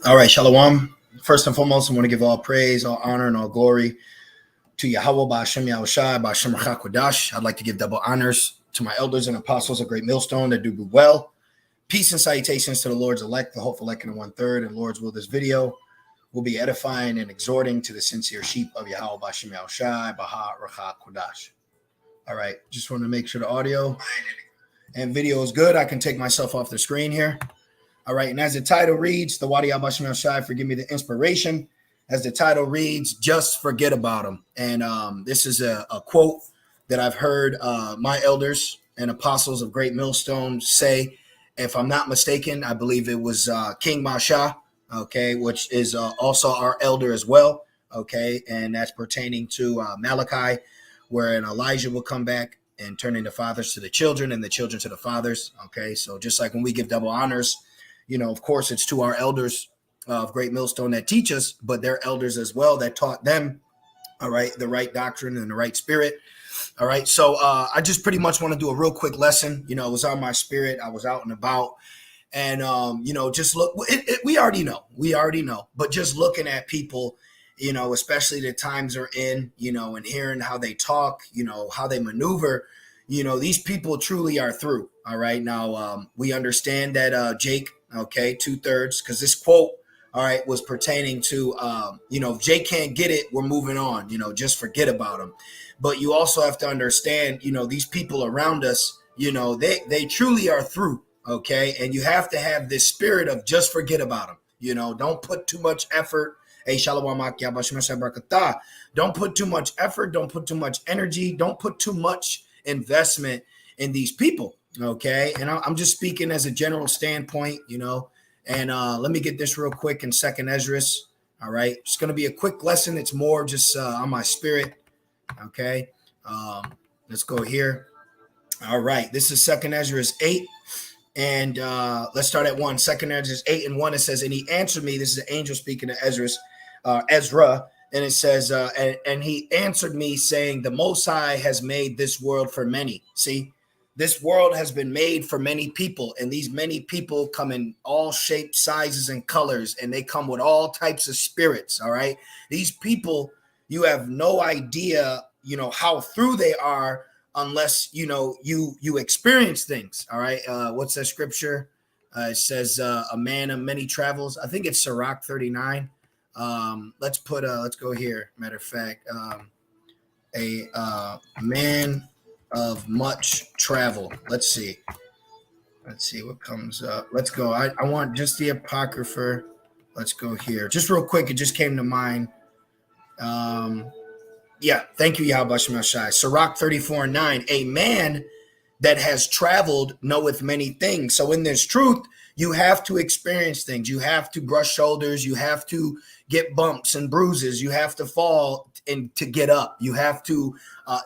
All right, Shalom. First and foremost, I want to give all praise, all honor, and all glory to Yahweh Ba'Shem Yahushai, Ba'Shem Rachakodash. I'd like to give double honors to my elders and apostles of Great Millstone that do well. Peace and salutations to the Lord's elect, the hopeful elect in the 1/3, and Lord's will. This video will be edifying and exhorting to the sincere sheep of Yahweh Ba'Shem Yahushai, Baha Rachakodash. All right, just want to make sure the audio and video is good. I can take myself off the screen here. All right, and as the title reads, the Wadi Ba'Shem Yahushai, forgive me the inspiration. As the title reads, just forget about them. And this is a quote that I've heard my elders and apostles of Great Millstone say. If I'm not mistaken, I believe it was King Masha, okay, which is also our elder as well, okay, and that's pertaining to Malachi, wherein Elijah will come back and turning the fathers to the children and the children to the fathers, okay. So just like when we give double honors, you know, of course, it's to our elders of Great Millstone that teach us, but they're elders as well that taught them, all right, the right doctrine and the right spirit. All right. So I just pretty much want to do a real quick lesson. You know, it was on my spirit. I was out and about. And, you know, just look, we already know, but just looking at people, you know, especially the times they're in, you know, and hearing how they talk, you know, how they maneuver, you know, these people truly are through. All right. Now, we understand that Jake, okay, 2/3, because this quote, all right, was pertaining to, you know, if Jake can't get it, we're moving on, you know, just forget about him. But you also have to understand, you know, these people around us, you know, they truly are through. Okay. And you have to have this spirit of just forget about them. You know, don't put too much effort. Hey, Shalom. Don't put too much effort. Don't put too much energy. Don't put too much investment in these people. Okay. And I'm just speaking as a general standpoint, you know, and let me get this real quick in Second Esdras. All right. It's going to be a quick lesson. It's more just on my spirit. Okay. Let's go here. All right. This is Second Esdras 8. And let's start at 1. Second Esdras 8:1. It says, and he answered me. This is an angel speaking to Ezra. And it says, and he answered me saying, the Most High has made this world for many. See, this world has been made for many people. And these many people come in all shapes, sizes, and colors. And they come with all types of spirits. All right. These people, you have no idea, you know, how through they are unless, you know, you experience things. All right. What's that scripture? It says a man of many travels. I think it's Sirach 39. Let's go here. Matter of fact, a man of much travel. Let's see what comes up. Let's go. I want just the Apocrypha. Let's go here. Just real quick. It just came to mind. Yeah, thank you, Yahweh Shai. Sirach 34:9. A man that has traveled knoweth many things. So in this truth, you have to experience things. You have to brush shoulders. You have to get bumps and bruises. You have to fall and to get up. You have to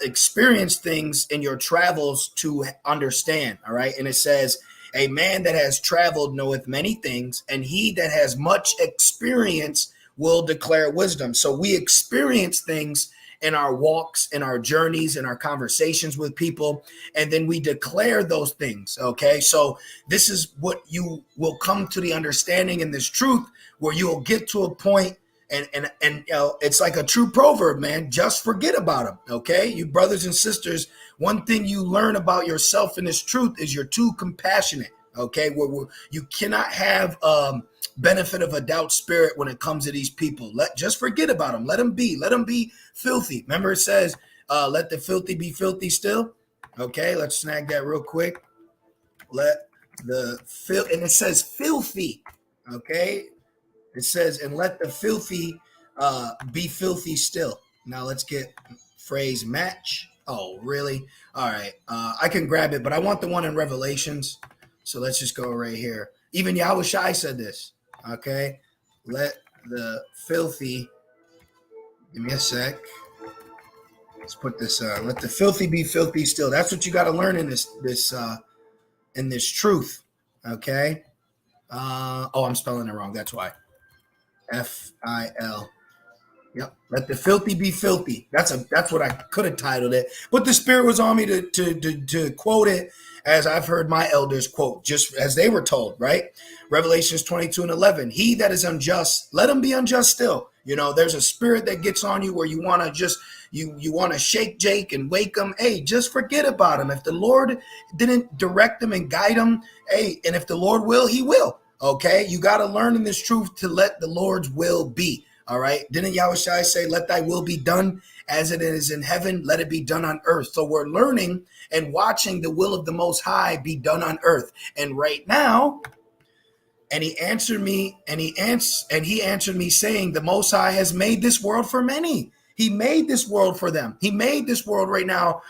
experience things in your travels to understand. All right. And it says, a man that has traveled knoweth many things, and he that has much experience will declare wisdom. So we experience things in our walks, in our journeys, in our conversations with people, and then we declare those things. Okay, so this is what you will come to the understanding in this truth, where you'll get to a point, and you know, it's like a true proverb, man. Just forget about them. Okay, you brothers and sisters, one thing you learn about yourself in this truth is you're too compassionate. Okay, where you cannot have benefit of a doubt spirit when it comes to these people. Just forget about them. Let them be filthy. Remember, it says, let the filthy be filthy still. Okay, let's snag that real quick. Let the and it says filthy. Okay, it says, and let the filthy be filthy still. Now let's get phrase match. Oh, really? All right, I can grab it, but I want the one in Revelations. So let's just go right here. Even Yahweh Shai said this. Okay, let the filthy. Give me a sec. Let's put this. Let the filthy be filthy still. That's what you got to learn in this truth. Okay. Oh, I'm spelling it wrong. That's why. FIL. Yep. Let the filthy be filthy. That's what I could have titled it. But the spirit was on me to quote it as I've heard my elders quote, just as they were told, right? Revelations 22:11. He that is unjust, let him be unjust still. You know, there's a spirit that gets on you where you want to just you want to shake Jake and wake him. Hey, just forget about him. If the Lord didn't direct him and guide him, hey, and if the Lord will, he will. Okay, you got to learn in this truth to let the Lord's will be. All right. Didn't Yahushua say, let thy will be done as it is in heaven, let it be done on earth. So we're learning and watching the will of the Most High be done on earth. And right now, and he answered me, and he answered me saying, the Most High has made this world for many. He made this world for them. He made this world right now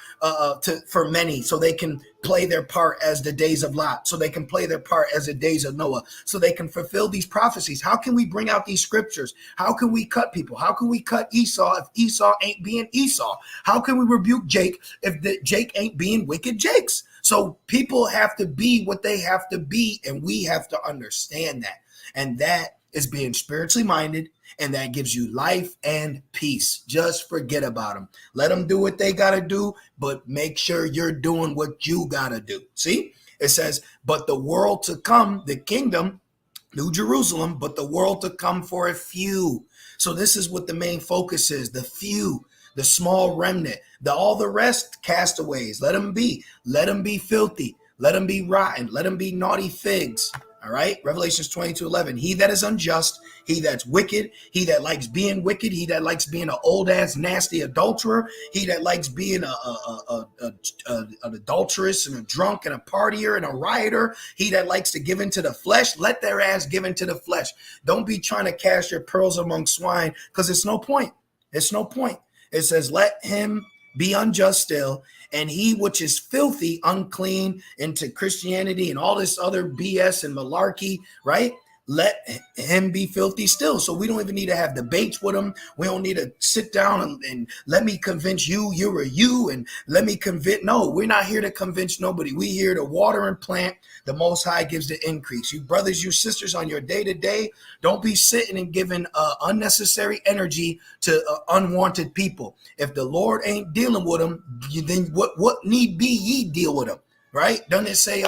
for many, so they can play their part as the days of Lot, so they can play their part as the days of Noah, so they can fulfill these prophecies. How can we bring out these scriptures? How can we cut people? How can we cut Esau if Esau ain't being Esau? How can we rebuke Jake if Jake ain't being wicked Jakes? So people have to be what they have to be, and we have to understand that. And that is being spiritually minded, and that gives you life and peace. Just forget about them. Let them do what they got to do, but make sure you're doing what you got to do. See, it says, but the world to come, the kingdom, New Jerusalem, but the world to come for a few. So this is what the main focus is, the few, the small remnant, all the rest castaways. Let them be filthy. Let them be rotten. Let them be naughty figs. All right. Revelations 22:11. He that is unjust, he that's wicked, he that likes being wicked, he that likes being an old ass nasty adulterer, he that likes being an adulteress and a drunk and a partier and a rioter, he that likes to give into the flesh, let their ass give into the flesh. Don't be trying to cast your pearls among swine, because it's no point. It's no point. It says, let him be unjust still, and he which is filthy, unclean into Christianity and all this other BS and malarkey, right? Let him be filthy still. So we don't even need to have debates with him. We don't need to sit down and let me convince you, you're a you, and let me convince. No, we're not here to convince nobody. We're here to water and plant. The Most High gives the increase. You brothers, you sisters, on your day-to-day, don't be sitting and giving unnecessary energy to unwanted people. If the Lord ain't dealing with them, then what need be ye deal with them, right? Doesn't it say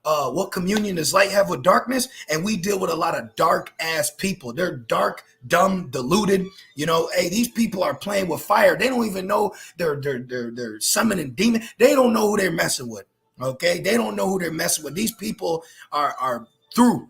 what communion does light have with darkness? And we deal with a lot of dark ass people. They're dark, dumb, deluded. You know, hey, these people are playing with fire. They don't even know they're summoning demons. They don't know who they're messing with. Okay, they don't know who they're messing with. These people are through.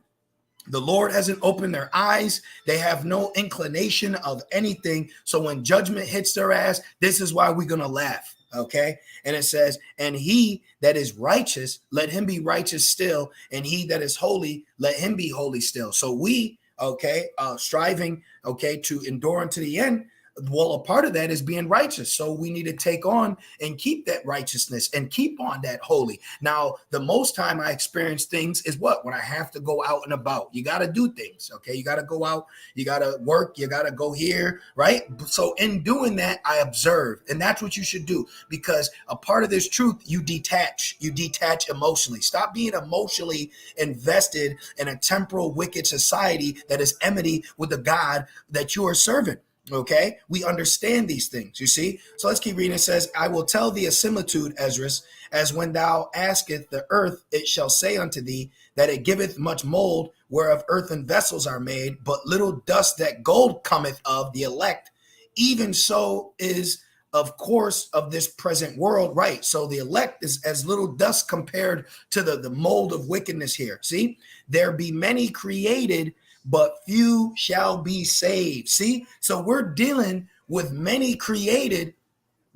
The Lord hasn't opened their eyes. They have no inclination of anything. So when judgment hits their ass, this is why we're gonna laugh. Okay. And it says, and he that is righteous, let him be righteous still. And he that is holy, let him be holy still. So we, okay, striving, okay, to endure unto the end. Well, a part of that is being righteous. So we need to take on and keep that righteousness and keep on that holy. Now, the most time I experience things is what? When I have to go out and about. You got to do things, okay? You got to go out. You got to work. You got to go here, right? So in doing that, I observe. And that's what you should do, because a part of this truth, you detach. You detach emotionally. Stop being emotionally invested in a temporal, wicked society that is enmity with the God that you are serving. Okay, we understand these things, you see. So let's keep reading. It says, I will tell thee a similitude, Esdras, as when thou askest the earth, it shall say unto thee that it giveth much mold, whereof earthen vessels are made, but little dust that gold cometh of the elect. Even so is, of course, of this present world, right? So the elect is as little dust compared to the mold of wickedness here. See, there be many created, but few shall be saved. See, so we're dealing with many created,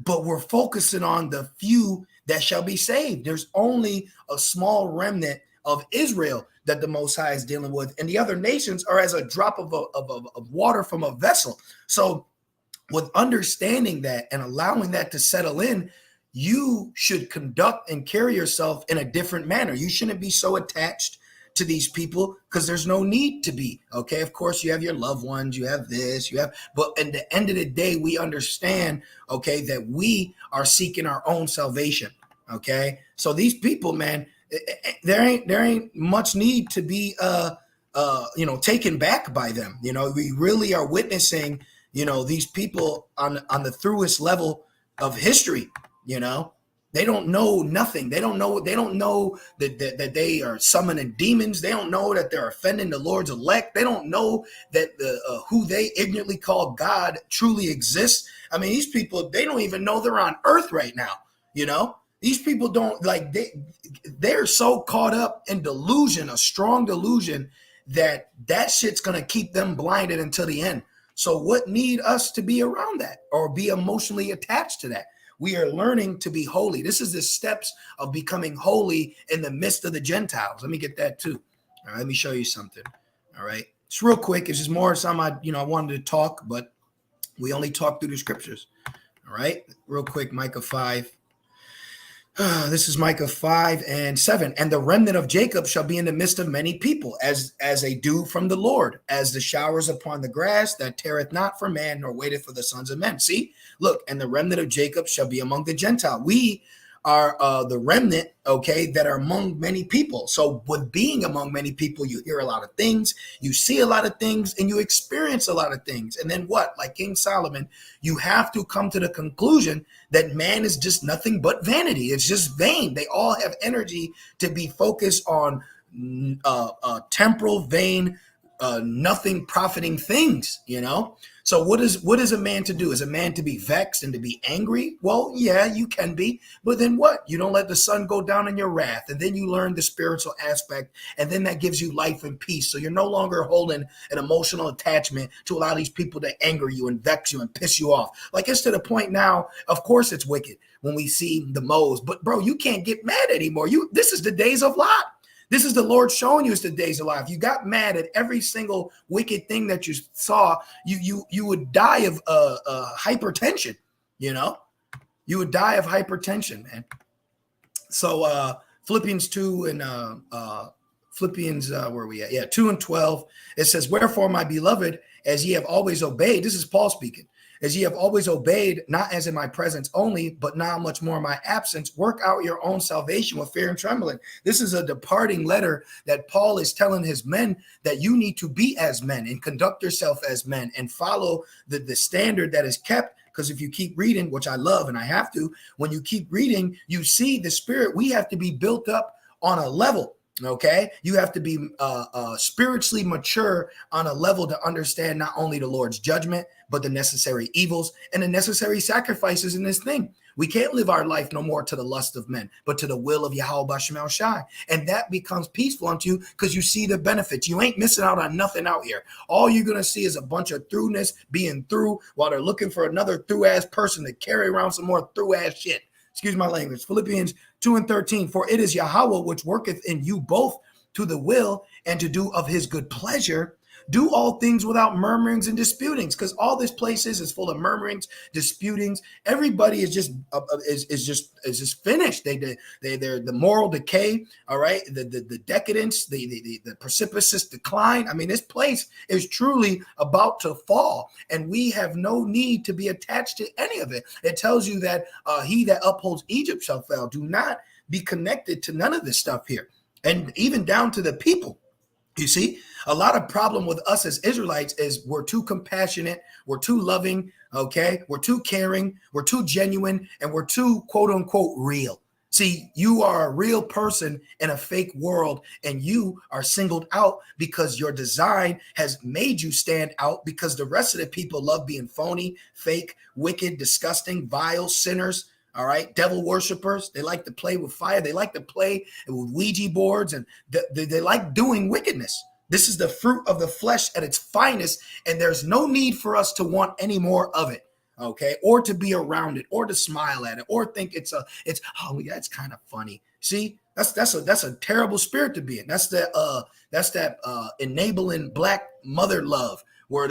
but we're focusing on the few that shall be saved. There's only a small remnant of Israel that the Most High is dealing with, and the other nations are as a drop of water from a vessel. So with understanding that and allowing that to settle in, you should conduct and carry yourself in a different manner. You shouldn't be so attached to these people, because there's no need to be. Okay, of course you have your loved ones, you have this, you have, but at the end of the day, we understand, okay, that we are seeking our own salvation. Okay, so these people, man, there ain't much need to be taken back by them. You know, we really are witnessing, these people on the throughest level of history, they don't know nothing. They don't know that they are summoning demons. They don't know that they're offending the Lord's elect. They don't know that the who they ignorantly call God truly exists. I mean, these people, they don't even know they're on earth right now. These people don't, like, they're so caught up in delusion, a strong delusion, that shit's going to keep them blinded until the end. So what need us to be around that or be emotionally attached to that? We are learning to be holy. This is the steps of becoming holy in the midst of the Gentiles. Let me get that too. All right, let me show you something. All right. It's real quick. It's just more something I wanted to talk, but we only talk through the scriptures. All right. Real quick, Micah 5. This is Micah 5:7. And the remnant of Jacob shall be in the midst of many people, as a dew from the Lord, as the showers upon the grass, that tareth not for man, nor waiteth for the sons of men. See, look, and the remnant of Jacob shall be among the Gentiles. We are the remnant, okay, that are among many people. So with being among many people, you hear a lot of things, you see a lot of things, and you experience a lot of things. And then what? Like King Solomon, you have to come to the conclusion that man is just nothing but vanity. It's just vain. They all have energy to be focused on temporal, vain, nothing profiting things, So what is a man to do? Is a man to be vexed and to be angry? Well, yeah, you can be, but then what? You don't let the sun go down in your wrath, and then you learn the spiritual aspect, and then that gives you life and peace. So you're no longer holding an emotional attachment to allow these people to anger you and vex you and piss you off. Like, it's to the point now, of course it's wicked when we see the moles, but bro, you can't get mad anymore. This is the days of Lot. This is the Lord showing you it's the days of life. You got mad at every single wicked thing that you saw. You would die of hypertension. You would die of hypertension, man. So Philippians 2 and Philippians, where are we at? Yeah, 2:12. It says, "Wherefore, my beloved, as ye have always obeyed," this is Paul speaking, "as ye have always obeyed, not as in my presence only, but now much more in my absence, work out your own salvation with fear and trembling." This is a departing letter that Paul is telling his men that you need to be as men and conduct yourself as men and follow the standard that is kept. Because if you keep reading, which I love and I have to, when you keep reading, you see the spirit. We have to be built up on a level. Okay, you have to be spiritually mature on a level to understand not only the Lord's judgment, but the necessary evils and the necessary sacrifices in this thing. We can't live our life no more to the lust of men, but to the will of Yahweh B'Shem El Shai. And that becomes peaceful unto you because you see the benefits. You ain't missing out on nothing out here. All you're going to see is a bunch of throughness being through while they're looking for another through-ass person to carry around some more through-ass shit. Excuse my language. Philippians 2:13. "For it is Yahweh which worketh in you both to the will and to do of his good pleasure. Do all things without murmurings and disputings." Because all this place is full of murmurings, disputings. Everybody is just just finished. They're the moral decay. All right, the decadence, the precipitous decline. I mean, this place is truly about to fall, and we have no need to be attached to any of it. It tells you that he that upholds Egypt shall fail. Do not be connected to none of this stuff here, and even down to the people. You see, a lot of problem with us as Israelites is we're too compassionate, we're too loving, okay? We're too caring, we're too genuine, and we're too quote unquote real. See, you are a real person in a fake world, and you are singled out because your design has made you stand out because the rest of the people love being phony, fake, wicked, disgusting, vile, sinners. All right, devil worshipers. They like to play with fire. They like to play with Ouija boards, and they like doing wickedness. This is the fruit of the flesh at its finest, and there's no need for us to want any more of it, okay? Or to be around it, or to smile at it, or think it's oh yeah, it's kind of funny. See, that's a terrible spirit to be in. That's that enabling black mother love, where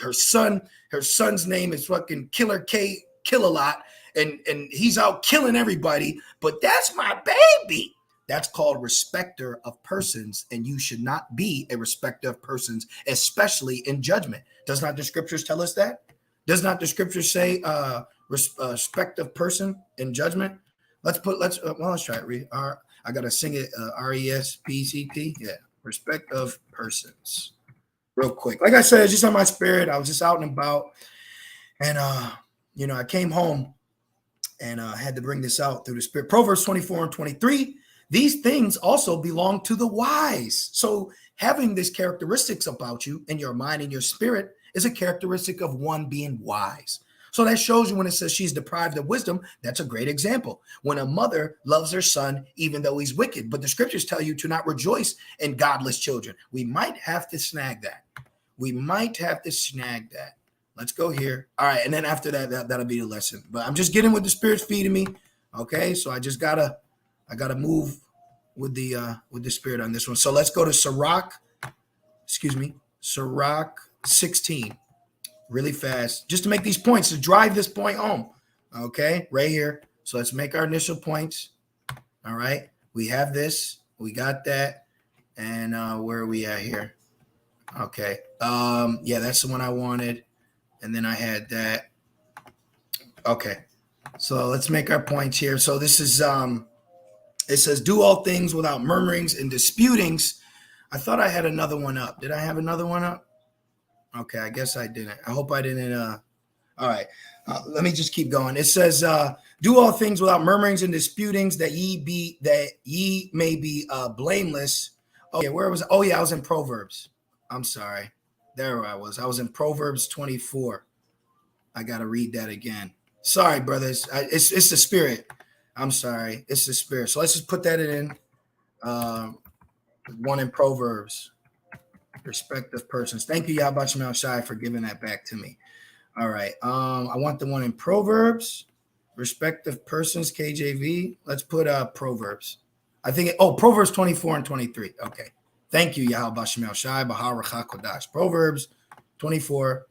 her son's name is fucking Killer K Kill-A-Lot. And he's out killing everybody, but that's my baby. That's called respecter of persons, and you should not be a respecter of persons, especially in judgment. Does not the scriptures tell us that? Does not the scriptures say respect of person in judgment? Let's try it. I gotta sing it. RESPCT. Yeah, respect of persons. Real quick. Like I said, it's just on my spirit. I was just out and about. And I came home and had to bring this out through the Spirit. Proverbs 24 and 23. These things also belong to the wise. So having these characteristics about you in your mind and your spirit is a characteristic of one being wise. So that shows you when it says she's deprived of wisdom, that's a great example. When a mother loves her son, even though he's wicked, but the scriptures tell you to not rejoice in godless children. We might have to snag that. Let's go here. All right. And then after that'll be the lesson. But I'm just getting what the Spirit's feeding me. Okay. So I gotta move with the Spirit on this one. So let's go to Sirach 16. Really fast, just to make these points, to drive this point home. Okay, right here. So let's make our initial points. All right, we have this, we got that, and where are we at here? Okay, yeah, that's the one I wanted, and then I had that. Okay, so let's make our points here. So this is it says, do all things without murmurings and disputings. I thought I had another one up. Did I have another one up? Okay, I guess I didn't. I hope I didn't. All right, let me just keep going. It says, do all things without murmurings and disputings, that ye may be blameless. Oh yeah, where was? Oh yeah, I was in Proverbs. I'm sorry. There I was. I was in Proverbs 24. I gotta read that again. Sorry, brothers. It's the Spirit. I'm sorry. It's the Spirit. So let's just put that in. One in Proverbs. Respective persons. Thank you, Yahweh Shemel Shai, for giving that back to me. All right. I want the one in Proverbs. Respective persons, KJV. Let's put Proverbs. I think Proverbs 24 and 23. Okay. Thank you, Yahweh Shemel Shai, Bahar Racha Kodash. Proverbs 24.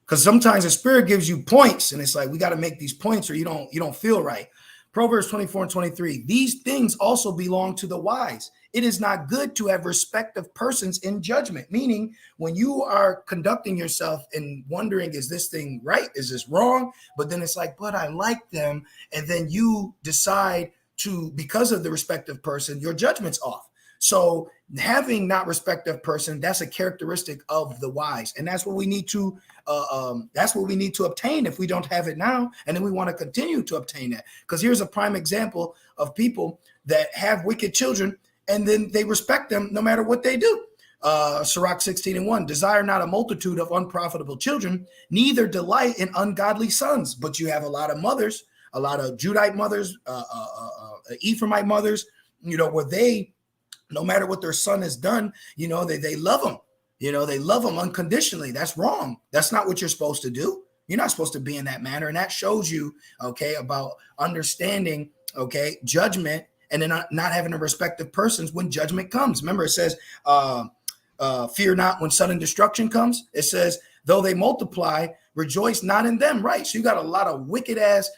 Because sometimes the Spirit gives you points, and it's like we got to make these points, or you don't feel right. Proverbs 24 and 23. These things also belong to the wise. It is not good to have respect of persons in judgment, meaning when you are conducting yourself and wondering, is this thing right? Is this wrong? But then it's like, but I like them. And then you decide to, because of the respective person, your judgment's off. So having not respect of person, that's a characteristic of the wise. And that's what we need to obtain if we don't have it now. And then we want to continue to obtain that. Because here's a prime example of people that have wicked children, and then they respect them no matter what they do. Sirach 16 and 1, desire not a multitude of unprofitable children, neither delight in ungodly sons. But you have a lot of mothers, a lot of Judite mothers, Ephraimite mothers, where they, no matter what their son has done, they love them. They love them unconditionally. That's wrong. That's not what you're supposed to do. You're not supposed to be in that manner. And that shows you, okay, about understanding, okay, judgment, and then not having a respect of persons when judgment comes. Remember, it says, fear not when sudden destruction comes. It says, though they multiply, rejoice not in them. Right. So you got a lot of wicked ass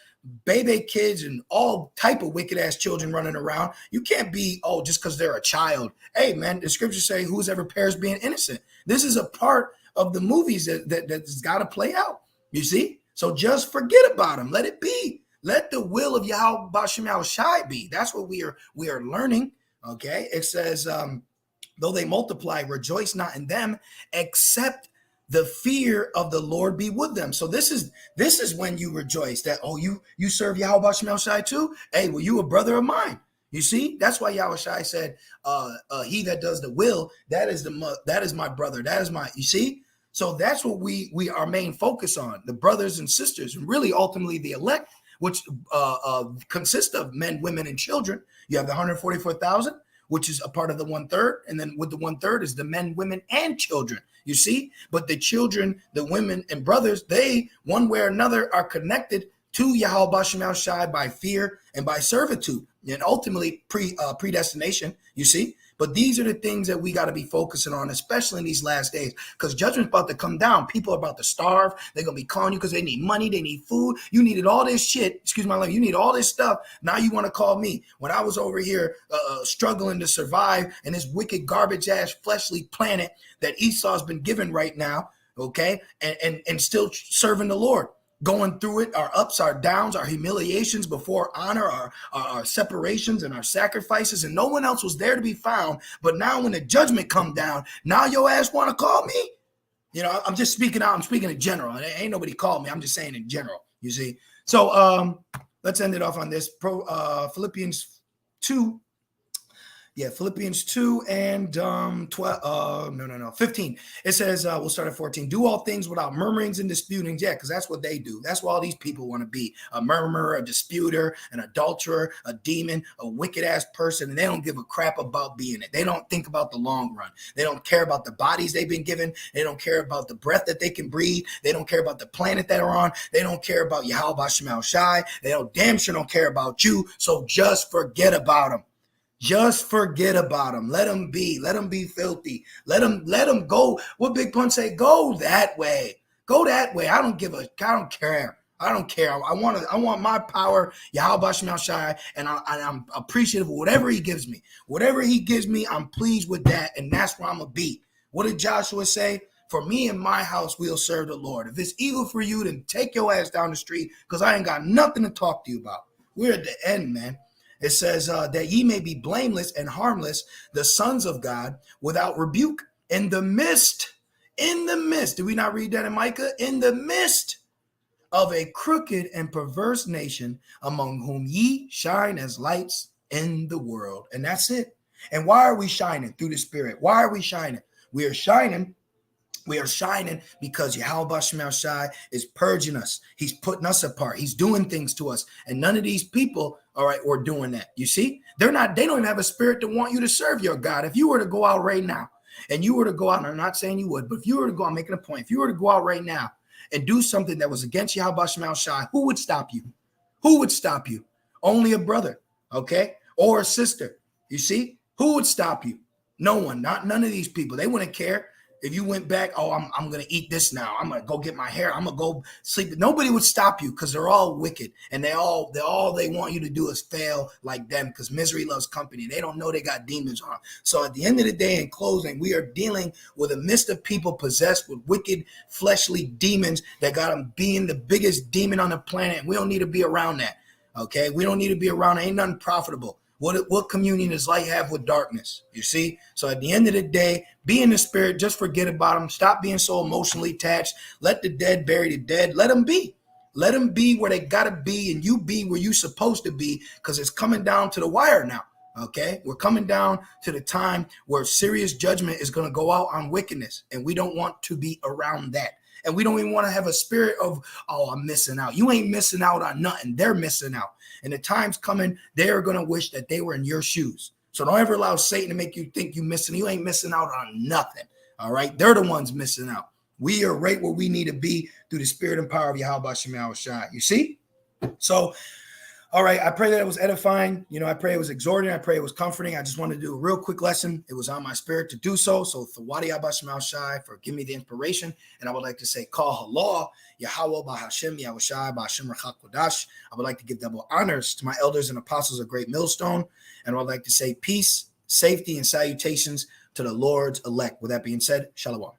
baby kids and all type of wicked ass children running around. You can't be, just because they're a child. Hey, man, the scriptures say who's ever perished being innocent. This is a part of the movies that's got to play out. You see? So just forget about them. Let it be. Let the will of Yahweh Bashim Shai be. That's what we are learning. Okay. It says, though they multiply, rejoice not in them, except the fear of the Lord be with them. So this is when you rejoice that, you serve Yahweh Bashim Shai too. Hey, well, you a brother of mine. You see, that's why Yahweh Shai said, he that does the will, that is my brother. That is my, you see? So that's what we our main focus on, the brothers and sisters, and really ultimately the elect, which consist of men, women, and children. You have the 144,000, which is a part of the 1/3. And then with the 1/3 is the men, women, and children. You see, but the children, the women, and brothers, they one way or another are connected to Yahweh Bashim Shai by fear and by servitude, and ultimately predestination. You see. But these are the things that we got to be focusing on, especially in these last days, because judgment's about to come down. People are about to starve. They're going to be calling you because they need money. They need food. You needed all this shit. Excuse my language. You need all this stuff. Now you want to call me when I was over here struggling to survive in this wicked garbage ass fleshly planet that Esau's been given right now. Okay. And still serving the Lord. Going through it, our ups, our downs, our humiliations before honor, our separations and our sacrifices, and no one else was there to be found. But now when the judgment come down, now your ass want to call me? You know, I'm just speaking out. I'm speaking in general. Ain't nobody called me. I'm just saying in general, you see. So let's end it off on this. Philippians 2. Yeah, Philippians 2 and 15. It says, we'll start at 14. Do all things without murmurings and disputings. Yeah, because that's what they do. That's what all these people want to be. A murmurer, a disputer, an adulterer, a demon, a wicked ass person. And they don't give a crap about being it. They don't think about the long run. They don't care about the bodies they've been given. They don't care about the breath that they can breathe. They don't care about the planet they're on. They don't care about Yahweh Shema Shai. They damn sure don't care about you. So just forget about them. Just forget about them. Let them be. Let them be filthy. Let them go. What Big Pun say? Go that way. Go that way. I don't care. I don't care. I want my power, Yahweh Shema Shai, and I'm appreciative of whatever he gives me. Whatever he gives me, I'm pleased with that, and that's where I'm going to be. What did Joshua say? For me and my house, we'll serve the Lord. If it's evil for you, then take your ass down the street, because I ain't got nothing to talk to you about. We're at the end, man. It says that ye may be blameless and harmless, the sons of God, without rebuke, in the midst. Did we not read that in Micah? In the midst of a crooked and perverse nation, among whom ye shine as lights in the world. And that's it. And why are we shining? Through the Spirit. Why are we shining? We are shining because Yahweh Shema Shai is purging us. He's putting us apart. He's doing things to us. And none of these people, all right, are doing that. You see, they don't even have a spirit to want you to serve your God. If you were to go out right now and you were to go out, and I'm not saying you would, but if you were to go, I'm making a point. If you were to go out right now and do something that was against Yahweh Shema Shai, who would stop you? Who would stop you? Only a brother, okay? Or a sister. You see, who would stop you? No one, none of these people. They wouldn't care. If you went back, I'm going to eat this now. I'm going to go get my hair. I'm going to go sleep. Nobody would stop you because they're all wicked. And they want you to do is fail like them, because misery loves company. They don't know they got demons on. So at the end of the day, in closing, we are dealing with a mist of people possessed with wicked fleshly demons that got them being the biggest demon on the planet. And we don't need to be around that. Okay. We don't need to be around. It ain't nothing profitable. What communion does light have with darkness? You see? So at the end of the day, be in the Spirit. Just forget about them. Stop being so emotionally attached. Let the dead bury the dead. Let them be. Let them be where they got to be, and you be where you're supposed to be, because it's coming down to the wire now. Okay? We're coming down to the time where serious judgment is going to go out on wickedness, and we don't want to be around that. And we don't even want to have a spirit of, I'm missing out. You ain't missing out on nothing. They're missing out. And the time's coming, they're going to wish that they were in your shoes. So don't ever allow Satan to make you think you're missing. You ain't missing out on nothing. All right? They're the ones missing out. We are right where we need to be through the spirit and power of Yahweh Shema Shai. You see? So, all right, I pray that it was edifying. You know, I pray it was exhorting. I pray it was comforting. I just wanted to do a real quick lesson. It was on my spirit to do so. So, Thawadi Yahweh Shema Shai for giving me the inspiration. And I would like to say, Call Halal, Yahweh Bahashem, Yahweh Shai, Bahashem Rachak Kodash. I would like to give double honors to my elders and apostles of Great Millstone. And I would like to say peace, safety, and salutations to the Lord's elect. With that being said, Shalom.